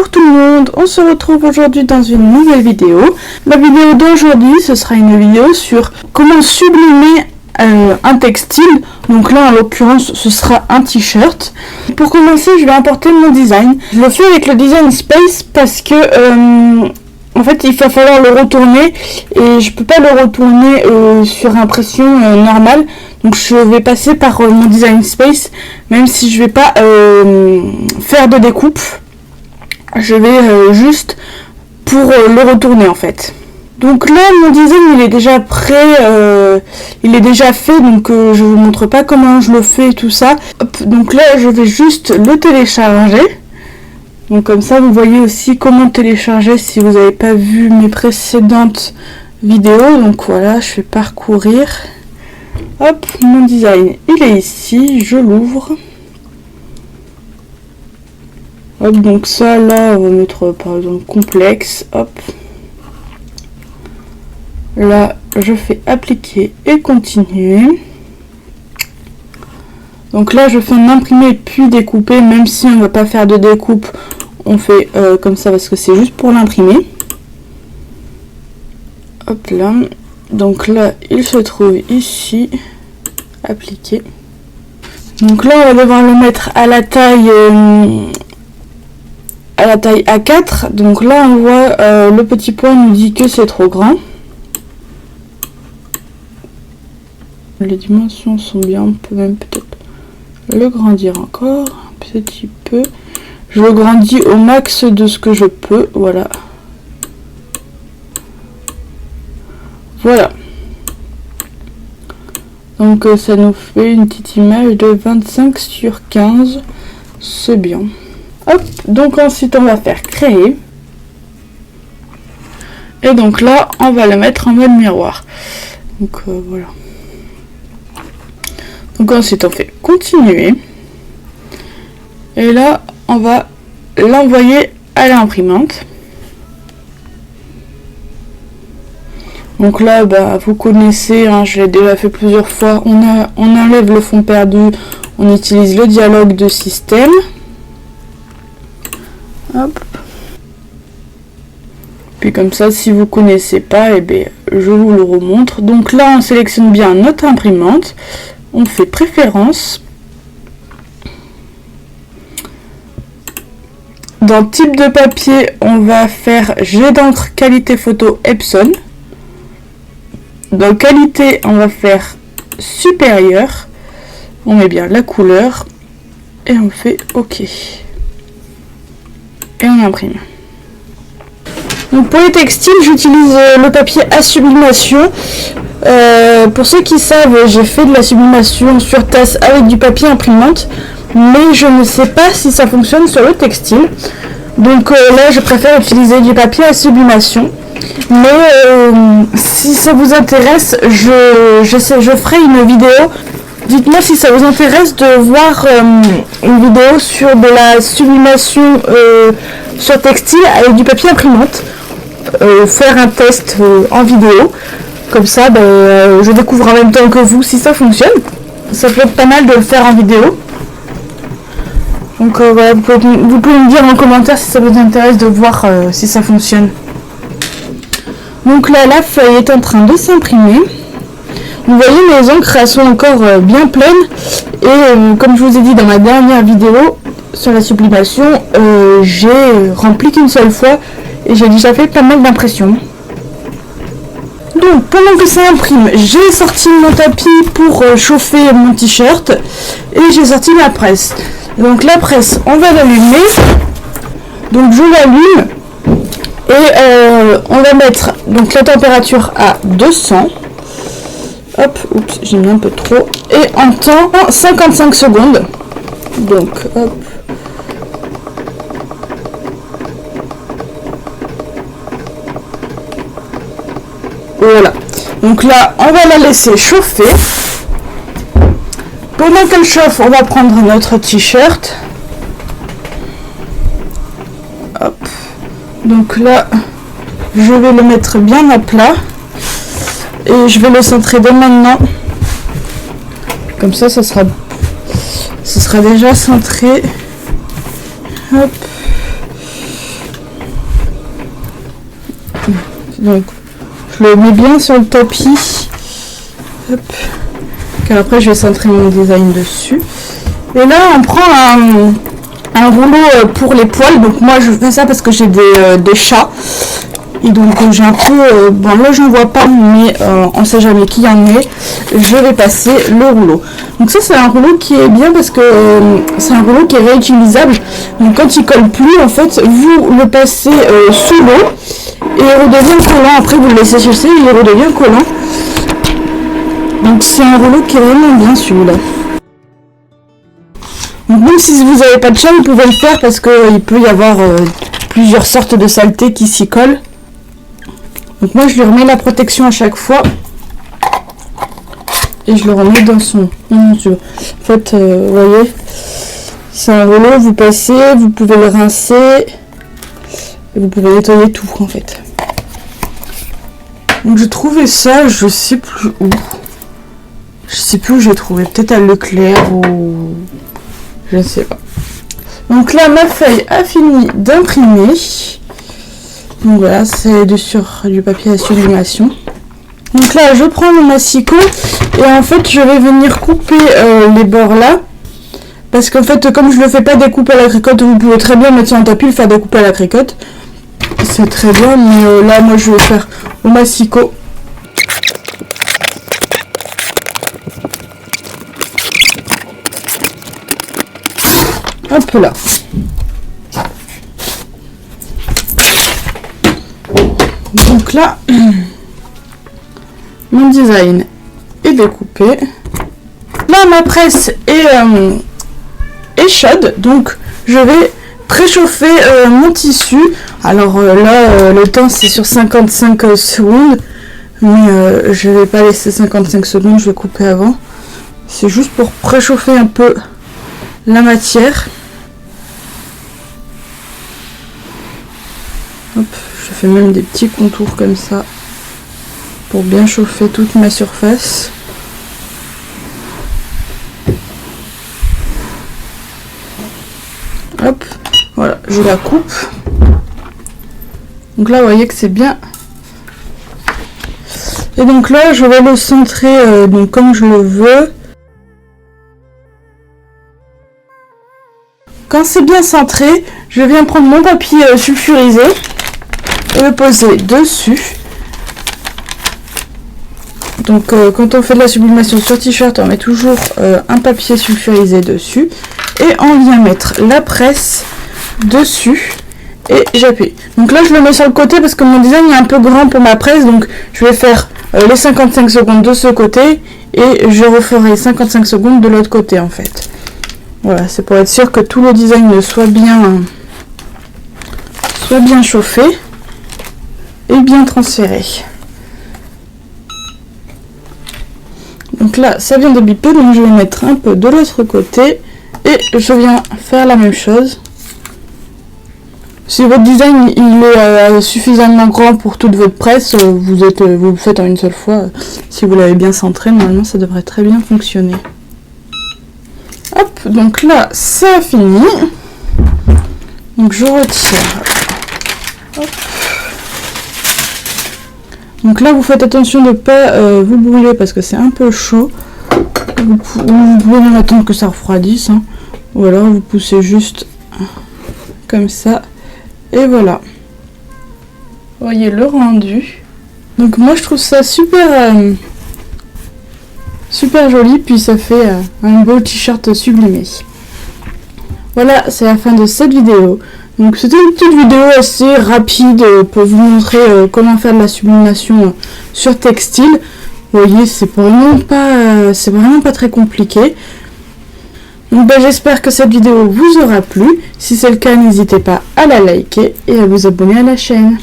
Bonjour tout le monde, on se retrouve aujourd'hui dans une nouvelle vidéo. La vidéo d'aujourd'hui, ce sera une vidéo sur comment sublimer un textile. Donc là en l'occurrence ce sera un t-shirt. Pour commencer je vais importer mon design. Je le fais avec le design space parce que en fait il va falloir le retourner et je peux pas le retourner sur impression normale. Donc je vais passer par mon design space, même si je vais pas faire de découpe. Je vais juste pour le retourner en fait. Donc là mon design il est déjà prêt, il est déjà fait, donc je vous montre pas comment je le fais tout ça. Hop, donc là je vais juste le télécharger. Donc comme ça vous voyez aussi comment télécharger si vous n'avez pas vu mes précédentes vidéos. Donc voilà, je vais parcourir. Hop, mon design il est ici, je l'ouvre. Hop, donc ça là on va mettre par exemple complexe. Hop, là je fais appliquer et continuer. Donc là je fais un imprimer puis découper, même si on ne va pas faire de découpe, on fait comme ça parce que c'est juste pour l'imprimer. Hop là, donc là il se trouve ici, appliquer. Donc là on va devoir le mettre à la taille A4. Donc là on voit le petit point nous dit que c'est trop grand. Les dimensions sont bien, on peut même peut-être le grandir encore un petit peu. Je le grandis au max de ce que je peux, voilà. Voilà. Donc ça nous fait une petite image de 25/15, c'est bien. Hop, donc ensuite on va faire créer. Et donc là on va le mettre en mode miroir. Donc voilà. Donc ensuite on fait continuer. Et là on va l'envoyer à l'imprimante. Donc là bah, vous connaissez, hein, je l'ai déjà fait plusieurs fois. On enlève le fond perdu, on utilise le dialogue de système. Hop. Puis comme ça, si vous connaissez pas, eh bien, je vous le remontre. Donc là, on sélectionne bien notre imprimante. On fait préférences. Dans type de papier, on va faire jet d'encre qualité photo Epson. Dans qualité, on va faire supérieur. On met bien la couleur. Et on fait OK. Et on imprime. Donc pour les textiles, j'utilise le papier à sublimation. Pour ceux qui savent, j'ai fait de la sublimation sur tasse avec du papier imprimante, mais je ne sais pas si ça fonctionne sur le textile. Donc là, je préfère utiliser du papier à sublimation. Mais si ça vous intéresse, je ferai une vidéo. Dites-moi si ça vous intéresse de voir une vidéo sur de la sublimation sur textile avec du papier imprimante. Faire un test en vidéo. Comme ça, je découvre en même temps que vous si ça fonctionne. Ça peut être pas mal de le faire en vidéo. Donc voilà, vous pouvez me dire en commentaire si ça vous intéresse de voir si ça fonctionne. Donc là, la feuille est en train de s'imprimer. Vous voyez, mes encres elles sont encore bien pleines. Et comme je vous ai dit dans ma dernière vidéo sur la sublimation, j'ai rempli qu'une seule fois. Et j'ai déjà fait pas mal d'impressions. Donc pendant que ça imprime, j'ai sorti mon tapis pour chauffer mon t-shirt. Et j'ai sorti ma presse. Donc la presse, on va l'allumer. Donc je l'allume. Et on va mettre donc la température à 200. Hop, oups, j'ai mis un peu trop. Et en temps 55 secondes. Donc hop. Voilà. Donc là, on va la laisser chauffer. Pendant qu'elle chauffe, on va prendre notre t-shirt. Hop. Donc là, je vais le mettre bien à plat. Et je vais le centrer dès maintenant. Comme ça, ça sera déjà centré. Hop. Donc je le mets bien sur le tapis. Hop. Car après je vais centrer mon design dessus. Et là on prend un rouleau pour les poils. Donc moi je fais ça parce que j'ai des chats. Et donc j'ai un peu... bon là j'en vois pas, mais on sait jamais qui en est. Je vais passer le rouleau. Donc ça c'est un rouleau qui est bien parce que c'est un rouleau qui est réutilisable. Donc quand il colle plus, en fait, vous le passez sous l'eau et il redevient collant. Après vous le laissez sécher, il redevient collant. Donc c'est un rouleau qui est vraiment bien celui-là. Donc même si vous n'avez pas de chat, vous pouvez le faire parce qu'il peut y avoir plusieurs sortes de saletés qui s'y collent. Donc moi je lui remets la protection à chaque fois. Et je le remets dans son... En fait, vous voyez, c'est un rouleau, vous passez, vous pouvez le rincer. Et vous pouvez nettoyer tout en fait. Donc j'ai trouvé ça, je sais plus où. Je sais plus où j'ai trouvé, peut-être à Leclerc ou... Je ne sais pas. Donc là, ma feuille a fini d'imprimer. Donc voilà, c'est sur du papier à sublimation. Donc là, je prends mon massicot et en fait, je vais venir couper les bords là. Parce qu'en fait, comme je le fais pas découper à la cricotte, vous pouvez très bien mettre sur un tapis le faire découper à la cricotte. C'est très bien, mais là, moi, je vais faire au massicot. Hop là. Donc là, mon design est découpé. Là, ma presse est chaude, donc je vais préchauffer mon tissu. Alors là, le temps c'est sur 55 secondes, mais je vais pas laisser 55 secondes, je vais couper avant. C'est juste pour préchauffer un peu la matière. Hop, je fais même des petits contours comme ça pour bien chauffer toute ma surface. Hop, voilà, je la coupe. Donc là, vous voyez que c'est bien. Et donc là, je vais le centrer donc comme je le veux. Quand c'est bien centré, je viens prendre mon papier sulfurisé et le poser dessus. Donc quand on fait de la sublimation sur t-shirt, on met toujours un papier sulfurisé dessus. Et on vient mettre la presse dessus et j'appuie. Donc là je le mets sur le côté parce que mon design est un peu grand pour ma presse. Donc je vais faire les 55 secondes de ce côté et je referai 55 secondes de l'autre côté en fait. Voilà, c'est pour être sûr que tout le design soit bien chauffé et bien transféré. Donc là ça vient de biper, donc je vais mettre un peu de l'autre côté. Et je viens faire la même chose. Si votre design il est suffisamment grand pour toute votre presse, vous le faites en une seule fois. Si vous l'avez bien centré, normalement ça devrait très bien fonctionner. Hop, donc là ça a fini. Donc je retire. Hop. Donc là vous faites attention de ne pas vous brûler parce que c'est un peu chaud. Vous pouvez même attendre que ça refroidisse, hein. Ou alors vous poussez juste comme ça et voilà. Vous voyez le rendu. Donc moi je trouve ça super joli, puis ça fait un beau t-shirt sublimé. Voilà, c'est la fin de cette vidéo. Donc c'était une petite vidéo assez rapide pour vous montrer comment faire de la sublimation sur textile. Vous voyez, c'est vraiment pas très compliqué. Donc j'espère que cette vidéo vous aura plu. Si c'est le cas, n'hésitez pas à la liker et à vous abonner à la chaîne.